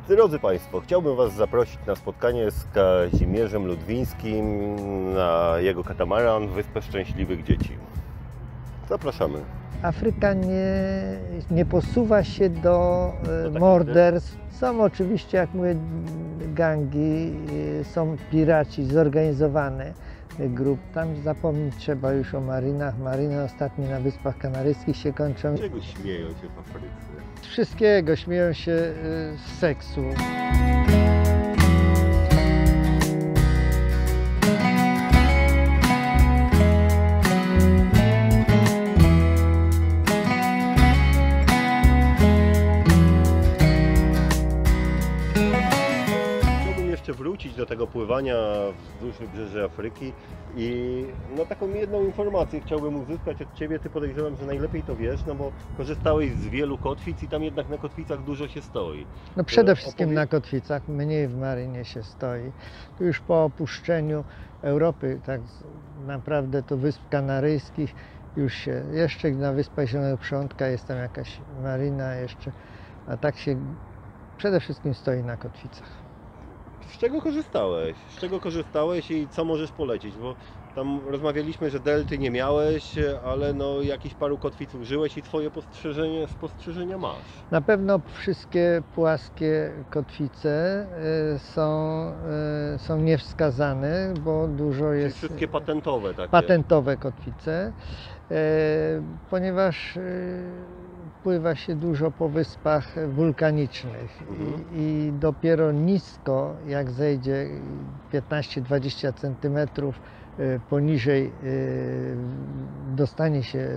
Drodzy Państwo, chciałbym Was zaprosić na spotkanie z Kazimierzem Ludwińskim na jego katamaran Wyspę Szczęśliwych Dzieci. Zapraszamy. Afryka nie posuwa się do morderstw. Są oczywiście, jak mówię, gangi, są piraci zorganizowane grup. Tam zapomnieć trzeba już o marynach. Maryny ostatnio na Wyspach Kanaryjskich się kończą. Czego śmieją się w Afryce? Wszystkiego, śmieją się z seksu. Wrócić do tego pływania wzdłuż wybrzeży Afryki i taką jedną informację chciałbym uzyskać od Ciebie. Ty, podejrzewam, że najlepiej to wiesz, bo korzystałeś z wielu kotwic i tam jednak na kotwicach dużo się stoi. No przede wszystkim na kotwicach, mniej w marynie się stoi. Tu już po opuszczeniu Europy, tak naprawdę to Wysp Kanaryjskich już się, jeszcze na Wyspach Zielonego Przylądka jest tam jakaś maryna jeszcze, a tak się przede wszystkim stoi na kotwicach. Z czego korzystałeś? Z czego korzystałeś i co możesz polecić? Bo tam rozmawialiśmy, że delty nie miałeś, ale jakiś paru kotwic użyłeś i swoje spostrzeżenia masz. Na pewno wszystkie płaskie kotwice są niewskazane, bo dużo jest... Czyli wszystkie patentowe takie? Patentowe kotwice, ponieważ pływa się dużo po wyspach wulkanicznych i dopiero nisko, jak zejdzie 15-20 cm poniżej, dostanie się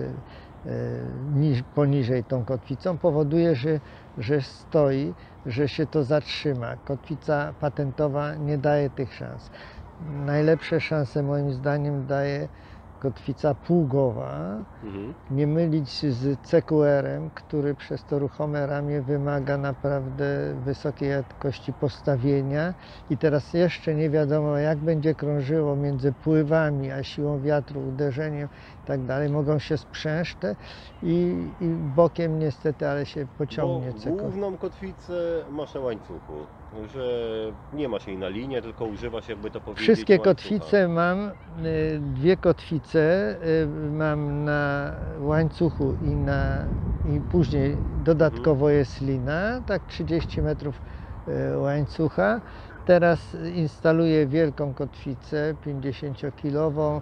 poniżej tą kotwicą, powoduje, że stoi, że się to zatrzyma. Kotwica patentowa nie daje tych szans. Najlepsze szanse moim zdaniem daje kotwica pługowa, nie mylić z CQR-em, który przez to ruchome ramię wymaga naprawdę wysokiej jakości postawienia i teraz jeszcze nie wiadomo, jak będzie krążyło między pływami a siłą wiatru, uderzeniem i tak dalej. Mogą się sprzęż i bokiem niestety, ale się pociągnie CQR. Główną kotwicę masz na łańcuchu, że nie ma się jej na linię, tylko używa się, jakby to powiedzieć, wszystkie łańcucha. kotwice mam, dwie kotwice mam na łańcuchu i później dodatkowo jest lina, tak 30 metrów łańcucha. Teraz instaluję wielką kotwicę 50-kilową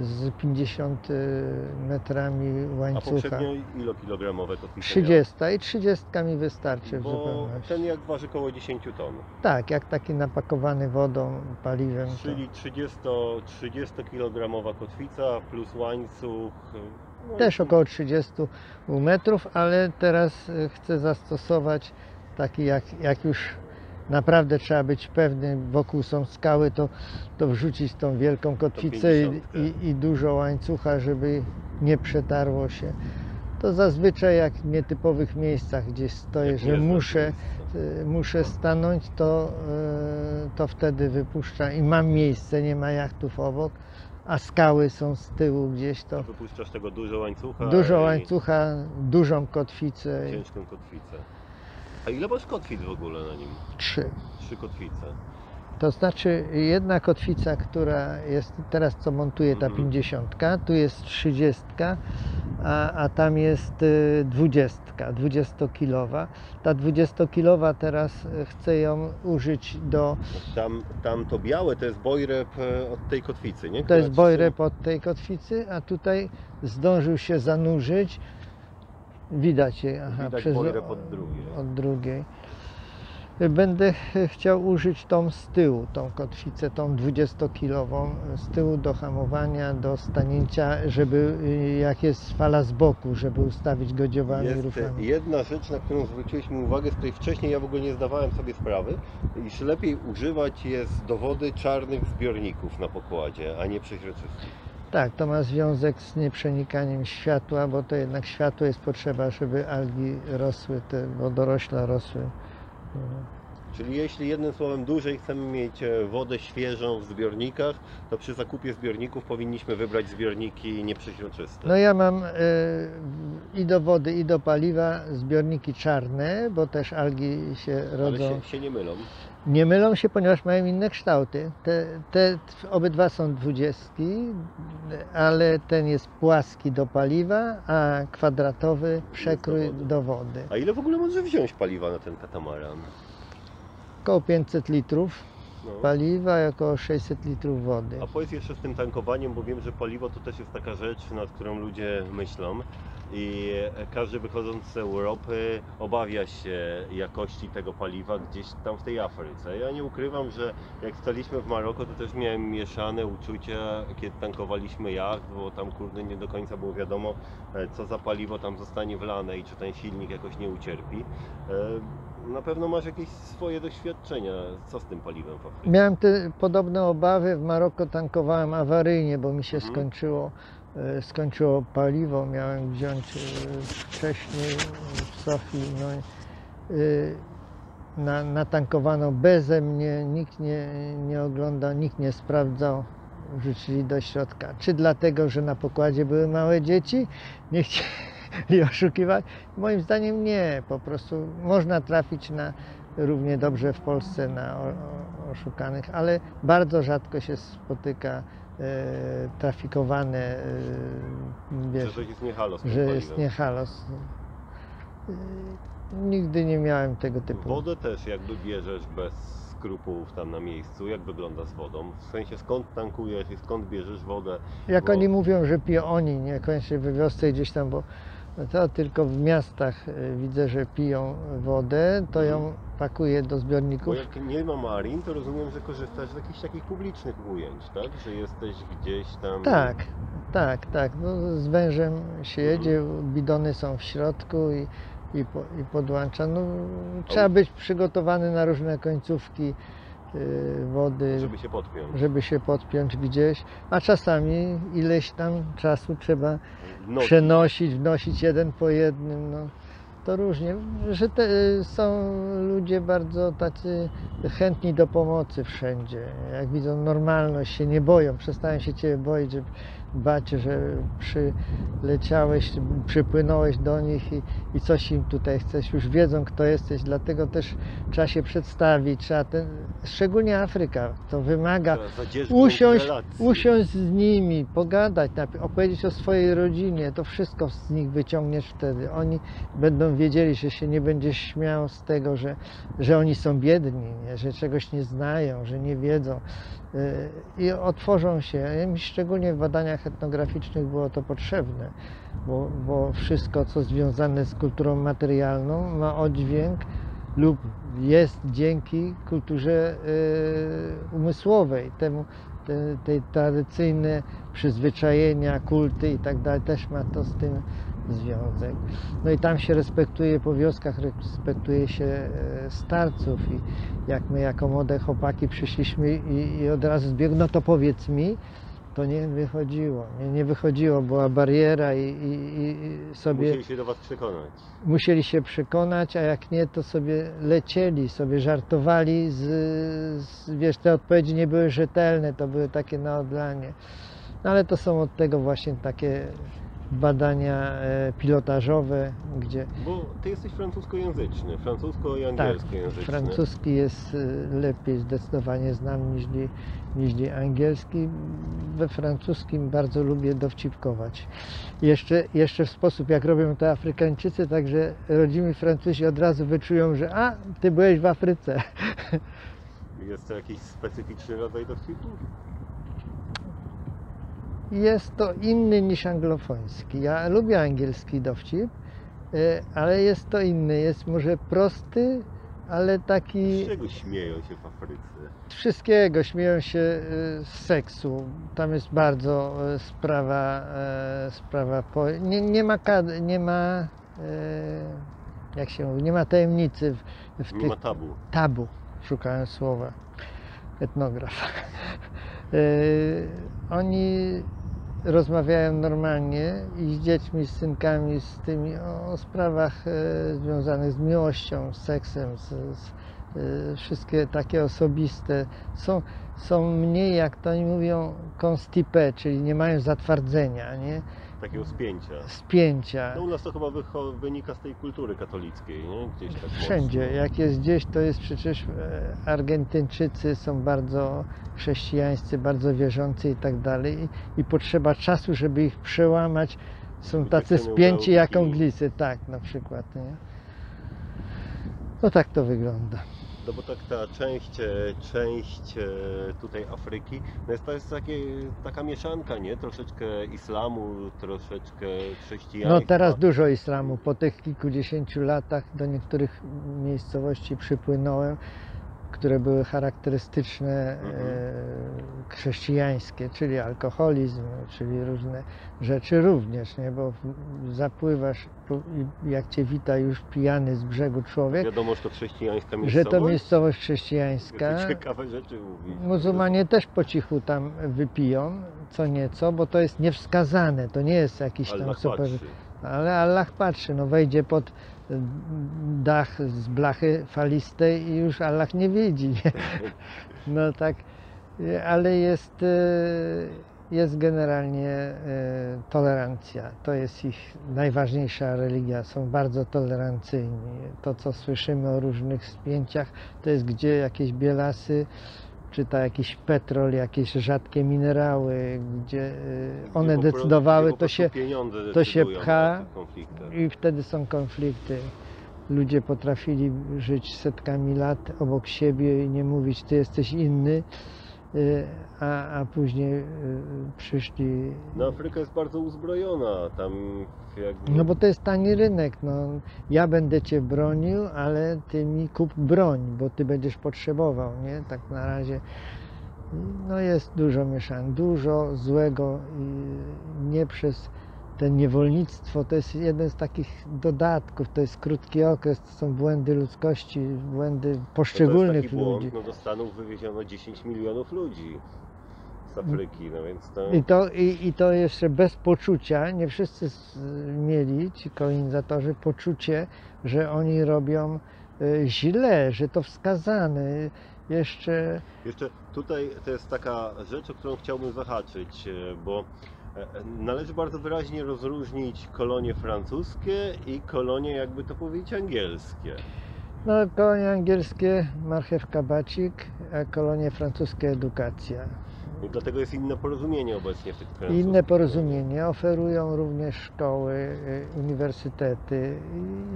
z 50 metrami łańcucha. A poprzednio ilokilogramowe kotwice 30 i 30 mi wystarczy w Bo zupełności. ten jak waży około 10 ton. Tak, jak taki napakowany wodą, paliwem. Czyli 30-kilogramowa kotwica plus łańcuch. Też około 30 metrów, ale teraz chcę zastosować taki, jak już naprawdę trzeba być pewny, wokół są skały, to wrzucić tą wielką kotwicę i dużo łańcucha, żeby nie przetarło się. To zazwyczaj jak w nietypowych miejscach, gdzie stoję, że muszę stanąć, to wtedy wypuszczam i mam miejsce, nie ma jachtów obok, a skały są z tyłu gdzieś, to wypuszczasz tego dużo łańcucha. Dużo łańcucha, dużą kotwicę. Ciężką kotwicę. A ile masz kotwic w ogóle na nim? 3. 3 kotwice. To znaczy jedna kotwica, która jest teraz, co montuję, ta 50, tu jest 30, a tam jest 20-kilowa. Ta 20-kilowa teraz chcę ją użyć do... Tam to białe to jest bojrep od tej kotwicy, nie? To jest bojrep od tej kotwicy, a tutaj zdążył się zanurzyć. Widać je, Widać bojrep od drugiej. Będę chciał użyć tą z tyłu, tą kotwicę, tą 20-kilową, z tyłu do hamowania, do stanięcia, żeby jak jest fala z boku, żeby ustawić go dziobami Jest ruchami. jedna rzecz, na którą zwróciłeś mi uwagę, z której wcześniej ja w ogóle nie zdawałem sobie sprawy, iż lepiej używać jest do wody czarnych zbiorników na pokładzie, a nie przeźroczystych. Tak, to ma związek z nieprzenikaniem światła, bo to jednak światło jest potrzeba, żeby algi rosły, te wodorośla rosły. Czyli jeśli jednym słowem dłużej chcemy mieć wodę świeżą w zbiornikach, to przy zakupie zbiorników powinniśmy wybrać zbiorniki nieprzeźroczyste. No ja mam i do wody, i do paliwa zbiorniki czarne, bo też algi się Ale rodzą. się nie mylą. Nie mylą się, ponieważ mają inne kształty. Te obydwa są 20, ale ten jest płaski do paliwa, a kwadratowy przekrój wody. do wody. A ile w ogóle może wziąć paliwa na ten katamaran? Około 500 litrów No. paliwa i około 600 litrów wody. A powiedz jeszcze z tym tankowaniem, bo wiem, że paliwo to też jest taka rzecz, nad którą ludzie myślą i każdy wychodząc z Europy obawia się jakości tego paliwa gdzieś tam w tej Afryce. Ja nie ukrywam, że jak staliśmy w Maroko, to też miałem mieszane uczucia, kiedy tankowaliśmy jacht, bo tam kurde nie do końca było wiadomo, co za paliwo tam zostanie wlane i czy ten silnik jakoś nie ucierpi. Na pewno masz jakieś swoje doświadczenia, co z tym paliwem w Afryce? Miałem te podobne obawy. W Maroko tankowałem awaryjnie, bo mi się Mhm. skończyło paliwo. Miałem wziąć wcześniej w Sofii, no, natankowano beze mnie, nikt nie oglądał, nikt nie sprawdzał. Wrzucili do środka. Czy dlatego, że na pokładzie były małe dzieci? Nie chcieli oszukiwać? Moim zdaniem nie. Po prostu można trafić równie dobrze w Polsce na oszukanych, ale bardzo rzadko się spotyka trafikowane, Że wiesz, to jest nie halo z tym że paliwem? jest nie halos. Nigdy nie miałem tego typu. Wodę też jakby bierzesz bez skrupułów tam na miejscu. Jak wygląda z wodą? W sensie skąd tankujesz i skąd bierzesz wodę? Jak Bo- oni mówią, że piją oni, niekoniecznie we wiosce gdzieś tam, bo to tylko w miastach widzę, że piją wodę, to ją pakuje do Bo zbiorników. jak nie ma marin, to rozumiem, że korzystasz z jakichś takich publicznych ujęć, tak? Że jesteś gdzieś tam... Tak. No, z wężem się jedzie, bidony są w środku i podłącza. No, trzeba być przygotowany na różne końcówki wody, Żeby się podpiąć. żeby się podpiąć gdzieś, a czasami ileś tam czasu trzeba Nogi. przenosić, wnosić jeden po jednym. No, to różnie, że są ludzie bardzo tacy chętni do pomocy wszędzie. Jak widzą normalność, się nie boją, przestają się Ciebie boić, że bać, że przyleciałeś, przypłynąłeś do nich i coś im tutaj chcesz. Już wiedzą, kto jesteś, dlatego też trzeba się przedstawić. Szczególnie Afryka, to wymaga Trzeba zadzierzgnąć relacje. usiąść z nimi, pogadać, opowiedzieć o swojej rodzinie, to wszystko z nich wyciągniesz wtedy. Oni będą wiedzieli, że się nie będziesz śmiał z tego, że oni są biedni, nie? Że czegoś nie znają, że nie wiedzą i otworzą się. Szczególnie w badaniach etnograficznych było to potrzebne, bo wszystko, co związane z kulturą materialną, ma oddźwięk lub jest dzięki kulturze umysłowej, tej tradycyjne przyzwyczajenia, kulty i tak dalej, też ma to z tym związek. No i tam się respektuje, po wioskach respektuje się starców i jak my jako młode chłopaki przyszliśmy i od razu zbiegł, no to powiedz mi, to nie wychodziło, nie wychodziło, była bariera i sobie... Musieli się do Was przekonać. Musieli się przekonać, a jak nie, to sobie lecieli, sobie żartowali, wiesz, te odpowiedzi nie były rzetelne, to były takie na odlanie. No ale to są od tego właśnie takie badania pilotażowe, gdzie... Bo Ty jesteś francuskojęzyczny, francusko i Tak, angielskojęzyczny. francuski jest lepiej zdecydowanie znam niż angielski. We francuskim bardzo lubię dowcipkować. Jeszcze w sposób, jak robią to Afrykańczycy, także rodzimi Francuzi od razu wyczują, że ty byłeś w Afryce. Jest to jakiś specyficzny rodzaj dowcipu? Jest to inny niż anglofoński. Ja lubię angielski dowcip, ale jest to inny. Jest może prosty, ale taki... Z czego śmieją się w Afryce? Z wszystkiego. Śmieją się z seksu. Tam jest bardzo nie ma jak się mówi, nie ma tajemnicy w Nie tych ma tabu. tabu. Szukałem słowa. Etnograf. Oni rozmawiają normalnie i z dziećmi, z synkami, z tymi o sprawach związanych z miłością, z seksem, wszystkie takie osobiste, są mniej, jak to oni mówią, constipé, czyli nie mają zatwardzenia, nie? Takiego Spięcia. No u nas to chyba wynika z tej kultury katolickiej, nie? Gdzieś tak Wszędzie, mocno. jak jest gdzieś, to jest przecież Argentyńczycy są bardzo chrześcijańscy, bardzo wierzący i tak dalej i potrzeba czasu, żeby ich przełamać. Są Żeby tacy tak się nie spięci jak udało. Anglicy, tak na przykład, nie? No tak to wygląda. No bo tak ta część tutaj Afryki, no to jest taka mieszanka, nie? Troszeczkę islamu, troszeczkę chrześcijaństwa. No teraz dużo islamu. Po tych kilkudziesięciu latach do niektórych miejscowości przypłynąłem, które były charakterystyczne chrześcijańskie, czyli alkoholizm, czyli różne rzeczy również, nie? Bo zapływasz i jak cię wita już pijany z brzegu człowiek, Wiadomo, że to chrześcijańska że miejscowość. to miejscowość chrześcijańska. Ciekawe rzeczy mówi. Muzułmanie też po cichu tam wypiją, co nieco, bo to jest niewskazane, to nie jest jakiś tam Allah super... patrzy. Ale Allah patrzy, no wejdzie pod dach z blachy falistej i już Allah nie widzi. Nie? No tak, ale jest generalnie tolerancja. To jest ich najważniejsza religia. Są bardzo tolerancyjni. To, co słyszymy o różnych spięciach, to jest gdzie jakieś bielasy, czy to jakiś petrol, jakieś rzadkie minerały, gdzie one Gdzie decydowały, po prostu pieniądze to się decydują pcha o tych konfliktach. i wtedy są konflikty. Ludzie potrafili żyć setkami lat obok siebie i nie mówić, ty jesteś inny, a później przyszli... No Afryka jest bardzo uzbrojona, tam jakby... No bo to jest tani rynek, no. Ja będę cię bronił, ale ty mi kup broń, bo ty będziesz potrzebował, nie? Tak na razie. No jest dużo mieszań, dużo złego i nie przez te niewolnictwo, to jest jeden z takich dodatków, to jest krótki okres, to są błędy ludzkości, błędy poszczególnych to jest taki ludzi. błąd, no do Stanów wywieziono 10 milionów ludzi z Afryki, no więc to... I to jeszcze bez poczucia, nie wszyscy mieli, ci kolonizatorzy, poczucie, że oni robią źle, że to wskazane. Jeszcze tutaj to jest taka rzecz, o którą chciałbym zahaczyć, bo należy bardzo wyraźnie rozróżnić kolonie francuskie i kolonie, jakby to powiedzieć, angielskie. no, kolonie angielskie, marchewka bacik, a kolonie francuskie edukacja. I dlatego jest inne porozumienie obecnie w tych francuskich. Inne porozumienie, oferują również szkoły, uniwersytety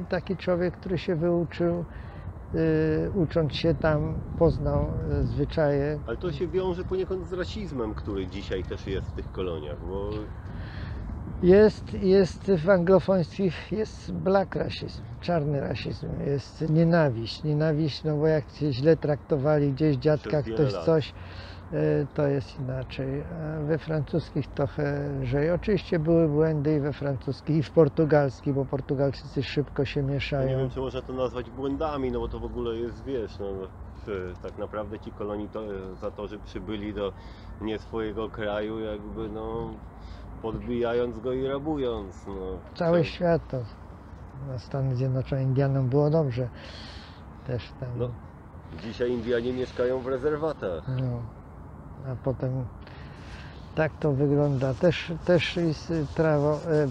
i taki człowiek, który się wyuczył, ucząc się tam, poznał zwyczaje. Ale to się wiąże poniekąd z rasizmem, który dzisiaj też jest w tych koloniach, bo Jest w anglofońskich, jest black rasizm, czarny rasizm, jest nienawiść, no bo jak cię źle traktowali gdzieś dziadka, Przez wiele ktoś lat. coś, to jest inaczej. A we francuskich trochę lżej. Oczywiście były błędy i we francuskich, i w portugalskich, bo Portugalczycy szybko się ja nie mieszają. wiem, czy można to nazwać błędami, no bo to w ogóle jest, wiesz, no, tak naprawdę ci kolonizatorzy przybyli do nie swojego kraju, jakby no podbijając go i rabując. No. Cały świat to, na Stany Zjednoczone, Indianom było dobrze. Też tam. No, dzisiaj Indianie mieszkają w rezerwatach. No, a potem tak to wygląda. Też jest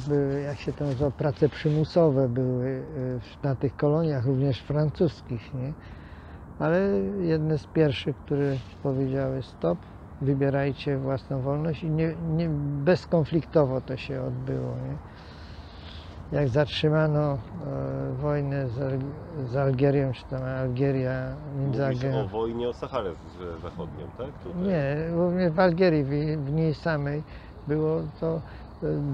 były, jak się to nazywa, prace przymusowe były na tych koloniach, również francuskich, nie? Ale jedne z pierwszych, które powiedziały stop, wybierajcie własną wolność i bezkonfliktowo to się odbyło, nie? Jak zatrzymano wojnę z Algierią, czy tam Algieria między Mówi się Algierią. o wojnie o Saharę Zachodnią, tak? Tutaj. Nie, również w Algierii, w niej samej było to,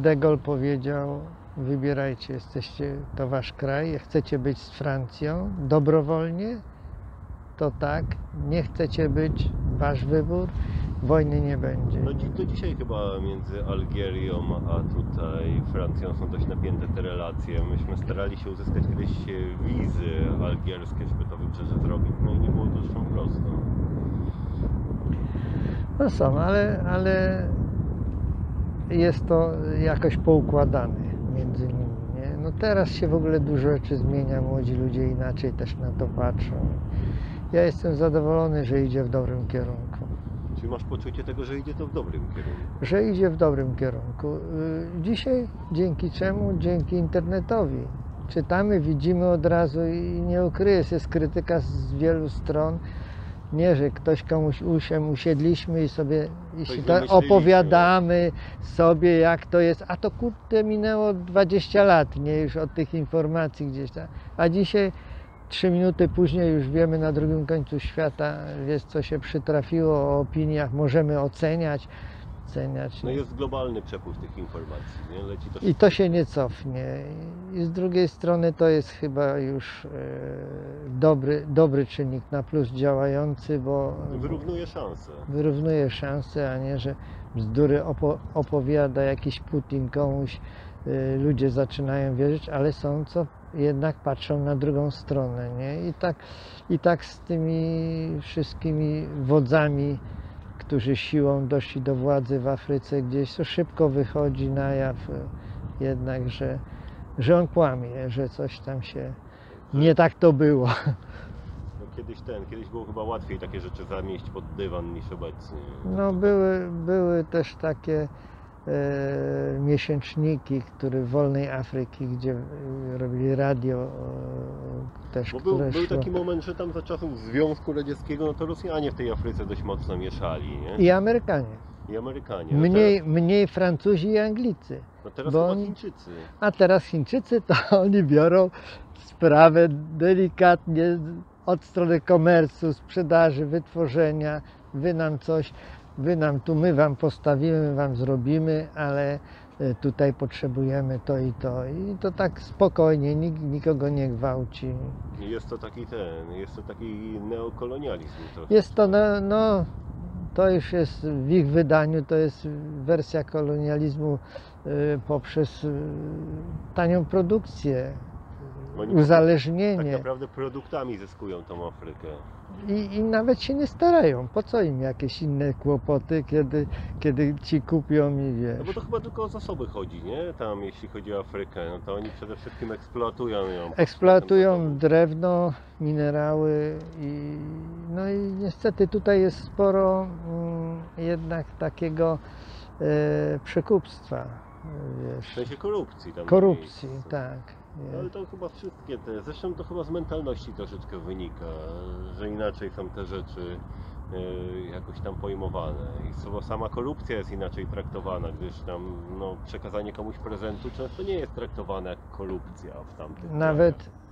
de Gaulle powiedział, wybierajcie, to wasz kraj, jak chcecie być z Francją dobrowolnie, to tak, nie chcecie być, wasz wybór, wojny nie będzie. No do dzisiaj chyba między Algierią a tutaj Francją są dość napięte te relacje. Myśmy starali się uzyskać kiedyś wizy algierskie, żeby to wybrzeże zrobić, no i nie było to zresztą prosto. No są, ale jest to jakoś poukładane między nimi, nie? No teraz się w ogóle dużo rzeczy zmienia, młodzi ludzie inaczej też na to patrzą. Ja jestem zadowolony, że idzie w dobrym kierunku. Czy masz poczucie tego, że idzie to w dobrym kierunku? Że idzie w dobrym kierunku. Dzisiaj dzięki czemu? Dzięki internetowi. Czytamy, widzimy od razu i nie ukryję się, jest krytyka z wielu stron. Nie, że ktoś komuś usiedliśmy i sobie opowiadamy sobie, jak to jest. A to kurde minęło 20 lat, nie, już od tych informacji gdzieś tam. A dzisiaj 3 minuty później już wiemy na drugim końcu świata, jest co się przytrafiło, o opiniach możemy oceniać. No jest globalny przepływ tych informacji, nie? Leci to I to się nie cofnie. I z drugiej strony to jest chyba już dobry czynnik na plus działający, bo wyrównuje szanse, a nie, że bzdury opowiada jakiś Putin komuś, ludzie zaczynają wierzyć, ale są co jednak patrzą na drugą stronę, nie? I tak z tymi wszystkimi wodzami, którzy siłą doszli do władzy w Afryce gdzieś, to szybko wychodzi na jaw jednak, że on kłamie, że coś tam się nie tak to było. No kiedyś było chyba łatwiej takie rzeczy zamieść pod dywan niż obecnie. No były też takie miesięczniki, Wolnej Afryki, gdzie robili radio też, bo był taki moment, że tam za czasów Związku Radzieckiego, no to Rosjanie w tej Afryce dość mocno mieszali, nie? I Amerykanie. No Mniej Francuzi i Anglicy. No teraz chyba Chińczycy. A teraz Chińczycy to oni biorą sprawę delikatnie od strony komercu, sprzedaży, wytworzenia, wy nam coś, my wam postawimy, my wam zrobimy, ale tutaj potrzebujemy to i to. I to tak spokojnie, nikt nikogo nie gwałci. Jest to taki neokolonializm trochę. Jest to, to już jest w ich wydaniu, to jest wersja kolonializmu poprzez tanią produkcję, uzależnienie. Tak naprawdę produktami zyskują tą Afrykę. I nawet się nie starają. Po co im jakieś inne kłopoty, kiedy ci kupią i wiesz. No bo to chyba tylko o zasoby chodzi, nie? Tam jeśli chodzi o Afrykę, no to oni przede wszystkim eksploatują ją. Eksploatują drewno, minerały no i niestety tutaj jest sporo jednak takiego przekupstwa. Wiesz. W sensie korupcji. Korupcji, tak. No, ale to chyba wszystkie zresztą to chyba z mentalności troszeczkę wynika, że inaczej są te rzeczy jakoś tam pojmowane i sama korupcja jest inaczej traktowana, gdyż tam przekazanie komuś prezentu często nie jest traktowane jak korupcja w tamtych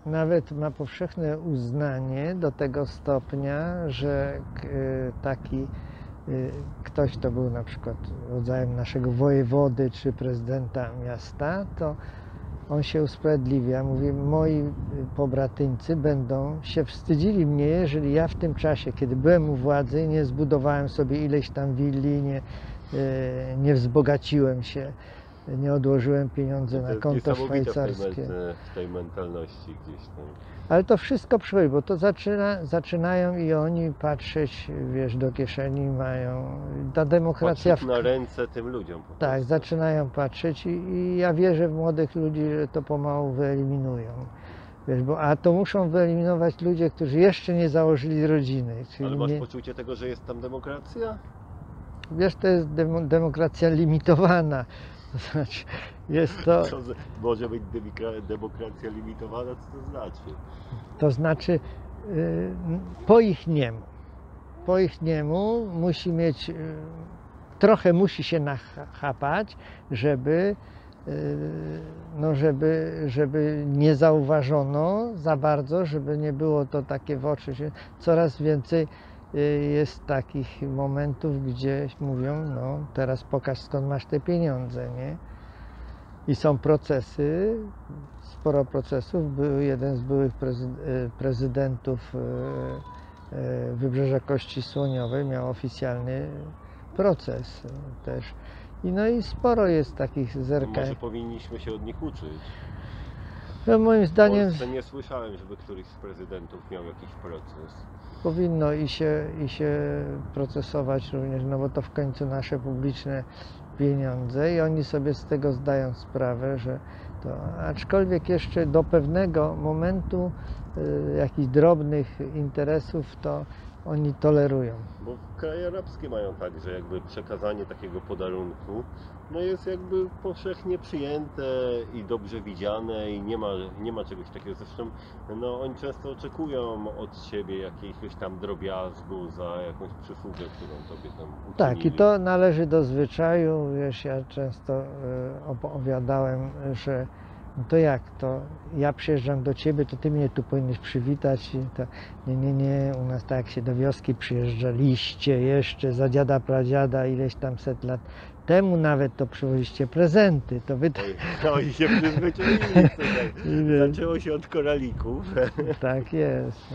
Nawet ma powszechne uznanie do tego stopnia, że taki ktoś, kto był na przykład rodzajem naszego wojewody czy prezydenta miasta, to on się usprawiedliwia, mówi, moi pobratyńcy będą się wstydzili mnie, jeżeli ja w tym czasie, kiedy byłem u władzy, nie zbudowałem sobie ileś tam willi, nie wzbogaciłem się, nie odłożyłem pieniądze na konto szwajcarskie. W tej mentalności gdzieś tam. Ale to wszystko przychodzi, bo to zaczynają i oni patrzeć, wiesz, do kieszeni mają. Ta demokracja... Patrzeć na ręce tym ludziom po prostu. Tak, zaczynają patrzeć i ja wierzę w młodych ludzi, że to pomału wyeliminują. Wiesz, a to muszą wyeliminować ludzie, którzy jeszcze nie założyli rodziny. Czyli ale masz poczucie tego, że jest tam demokracja? Wiesz, to jest demokracja limitowana. To znaczy, jest to... Może być demokracja limitowana, co to znaczy? To znaczy, po ich niemu musi mieć, trochę musi się nachapać, żeby nie zauważono za bardzo, żeby nie było to takie w oczy. Coraz więcej jest takich momentów, gdzie mówią, teraz pokaż, skąd masz te pieniądze, nie? I są procesy, sporo procesów. Był jeden z byłych prezydentów Wybrzeża Kości Słoniowej, miał oficjalny proces też. I sporo jest takich zerkań. Może powinniśmy się od nich uczyć. No, moim zdaniem... W Polsce nie słyszałem, żeby któryś z prezydentów miał jakiś proces. Powinno i się procesować również, bo to w końcu nasze publiczne pieniądze i oni sobie z tego zdają sprawę, że to, aczkolwiek jeszcze do pewnego momentu jakichś drobnych interesów to oni tolerują. Bo kraje arabskie mają tak, że jakby przekazanie takiego podarunku no jest jakby powszechnie przyjęte i dobrze widziane i nie ma czegoś takiego. Zresztą no, oni często oczekują od siebie jakiegoś tam drobiazgu za jakąś przysługę, którą tobie tam uczynili. Tak, i to należy do zwyczaju. Wiesz, ja często opowiadałem, że no to jak to? Ja przyjeżdżam do ciebie, to ty mnie tu powinieneś przywitać. I to, nie, u nas tak jak się do wioski przyjeżdżaliście jeszcze za dziada, pradziada, ileś tam set lat temu nawet to przywoziście prezenty, to wy... Oni się przyzwyczaili, słuchaj. Zaczęło się od koralików. Tak jest.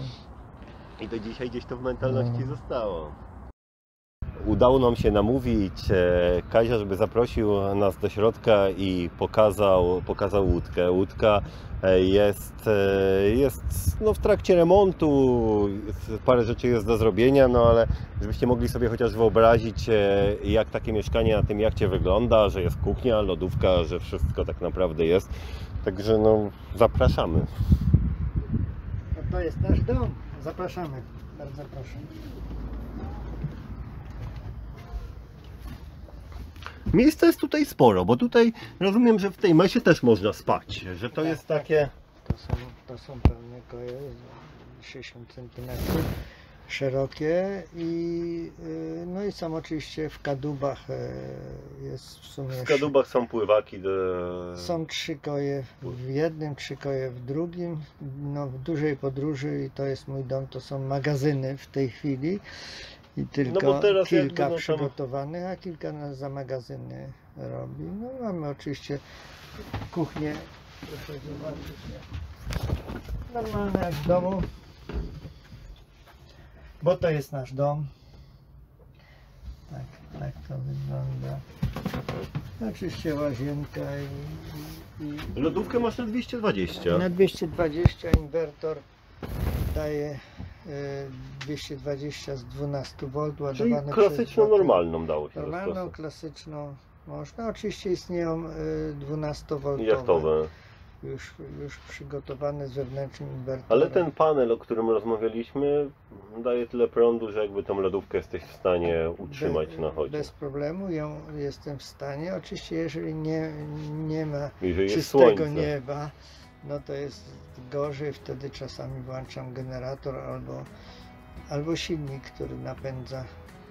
I do dzisiaj gdzieś to w mentalności zostało. Udało nam się namówić Kazia, żeby zaprosił nas do środka i pokazał łódkę. Łódka jest no, w trakcie remontu, parę rzeczy jest do zrobienia, no ale żebyście mogli sobie chociaż wyobrazić, jak takie mieszkanie na tym jachcie wygląda, że jest kuchnia, lodówka, że wszystko tak naprawdę jest. Także no, zapraszamy. No to jest nasz dom. Zapraszamy. Bardzo proszę. Miejsca jest tutaj sporo, bo tutaj rozumiem, że w tej mesie też można spać, że to jest takie... To są pełne koje, 60 cm szerokie i no i są oczywiście w kadłubach jest w sumie... W kadłubach są pływaki do... Są 3 koje w jednym, 3 koje w drugim. No w dużej podróży i to jest mój dom, to są magazyny w tej chwili. I tylko no bo teraz kilka jakby, no, przygotowanych, a kilka nas za magazyny robi. No mamy oczywiście kuchnię, proszę zobaczyć, normalne jak w domu, bo to jest nasz dom. Tak to wygląda. Oczywiście łazienka i Lodówkę masz na 220. na 220 inwertor daje 220 z 12 V Czyli ładowane klasyczną, przez normalną dało się normalną, zastosować. klasyczną można. Oczywiście istnieją 12V Jachtowe. już przygotowane z wewnętrznym inwertorem. Ale ten panel, o którym rozmawialiśmy, daje tyle prądu, że jakby tą lodówkę jesteś w stanie utrzymać na chodzie. Bez problemu ją jestem w stanie. Oczywiście jeżeli nie ma Jeżeli jest czystego słońce. nieba, no to jest gorzej, wtedy czasami włączam generator albo silnik, który napędza,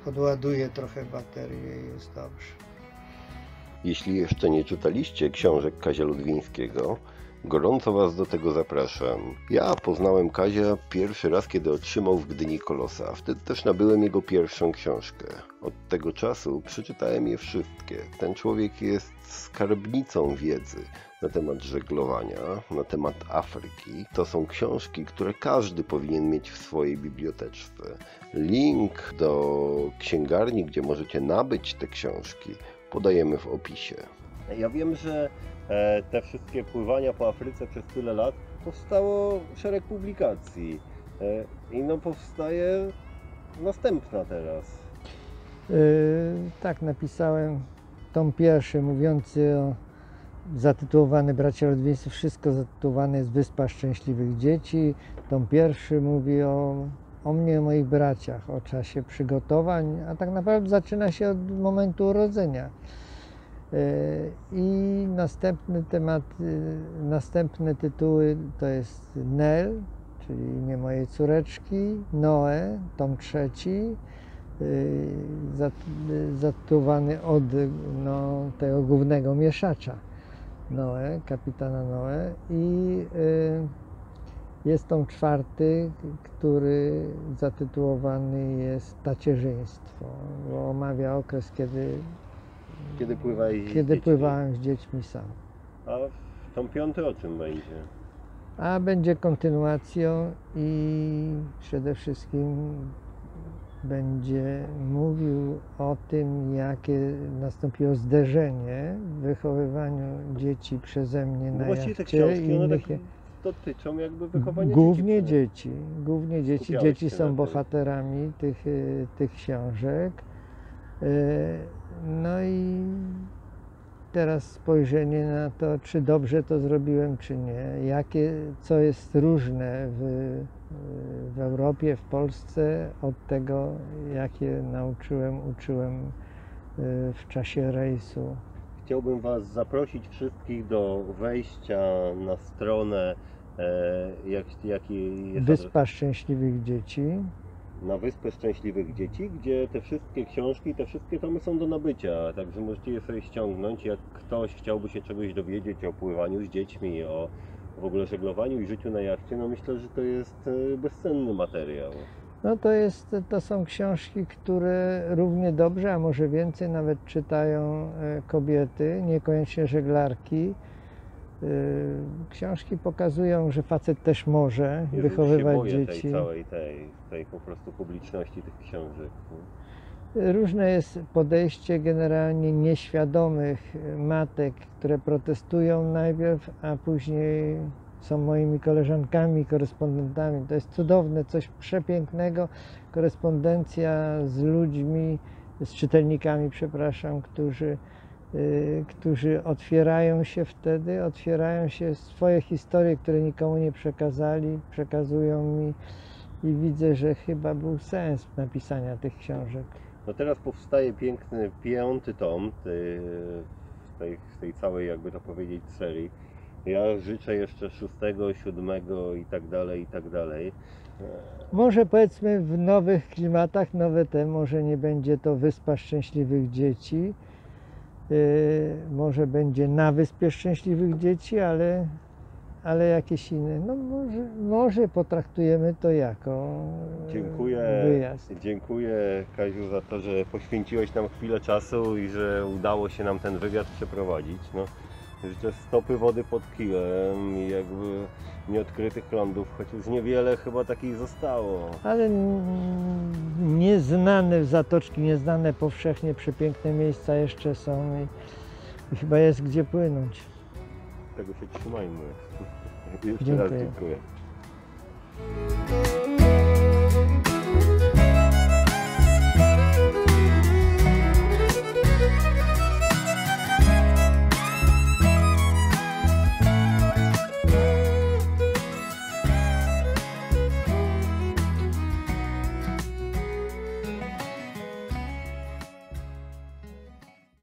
podładuje trochę baterię i jest dobrze. Jeśli jeszcze nie czytaliście książek Kazia Ludwińskiego, gorąco Was do tego zapraszam. Ja poznałem Kazia pierwszy raz, kiedy otrzymał w Gdyni Kolosa. Wtedy też nabyłem jego pierwszą książkę. Od tego czasu przeczytałem je wszystkie. Ten człowiek jest skarbnicą wiedzy na temat żeglowania, na temat Afryki. To są książki, które każdy powinien mieć w swojej biblioteczce. Link do księgarni, gdzie możecie nabyć te książki, podajemy w opisie. Ja wiem, że te wszystkie pływania po Afryce przez tyle lat powstało szereg publikacji i no powstaje następna teraz. Tak, napisałem tom pierwszy mówiący zatytułowany Bracia Ludwińscy, wszystko zatytułowane jest Wyspa Szczęśliwych Dzieci. Tom pierwszy mówi o mnie, o moich braciach, o czasie przygotowań, a tak naprawdę zaczyna się od momentu urodzenia. I następny temat, następne tytuły to jest Nel, czyli imię mojej córeczki, Noe, tom trzeci, zatytułowany od tego głównego mieszacza Noe, kapitana Noe, i jest tom czwarty, który zatytułowany jest Tacierzyństwo, bo omawia okres, kiedy pływałem z dziećmi sam. A tom piąty o czym będzie? A będzie kontynuacją i przede wszystkim będzie mówił o tym, jakie nastąpiło zderzenie w wychowywaniu dzieci przeze mnie na Właściwie te jachcie książki, i one innych. tak dotyczą jakby wychowania Głównie dzieci. Głównie dzieci. Skupiałeś Dzieci się są na tym. bohaterami tych książek. No i teraz spojrzenie na to, czy dobrze to zrobiłem, czy nie, co jest różne w Europie, w Polsce od tego, jakie uczyłem w czasie rejsu. Chciałbym Was zaprosić wszystkich do wejścia na stronę, jaki jest Wyspa Szczęśliwych Dzieci. na Wyspę Szczęśliwych Dzieci, gdzie te wszystkie książki, te wszystkie tomy są do nabycia, także możecie je sobie ściągnąć. Jak ktoś chciałby się czegoś dowiedzieć o pływaniu z dziećmi, o w ogóle żeglowaniu i życiu na jachcie, no myślę, że to jest bezcenny materiał. No to są książki, które równie dobrze, a może więcej nawet czytają kobiety, niekoniecznie żeglarki. Książki pokazują, że facet też może Jezu, wychowywać się boję dzieci. tej całej tej po prostu publiczności tych książek. Różne jest podejście generalnie nieświadomych matek, które protestują najpierw, a później są moimi koleżankami, korespondentami. To jest cudowne, coś przepięknego. Korespondencja z ludźmi, z czytelnikami, przepraszam, którzy otwierają się wtedy, otwierają się swoje historie, które nikomu nie przekazali, przekazują mi i widzę, że chyba był sens napisania tych książek. No teraz powstaje piękny 5. tom w tej całej, jakby to powiedzieć, serii. Ja życzę jeszcze 6., 7. i tak dalej, i tak dalej. Może powiedzmy w nowych klimatach, może nie będzie to Wyspa Szczęśliwych Dzieci, może będzie na Wyspie Szczęśliwych Dzieci, ale jakieś inne. No może potraktujemy to jako wyjazd. Dziękuję, Kaziu, za to, że poświęciłeś nam chwilę czasu i że udało się nam ten wywiad przeprowadzić. No, życzę stopy wody pod kijem i jakby nieodkrytych lądów, choć już niewiele chyba takich zostało. Ale nieznane zatoczki, nieznane powszechnie przepiękne miejsca jeszcze są i chyba jest gdzie płynąć. Tego się trzymajmy. Jeszcze raz dziękuję.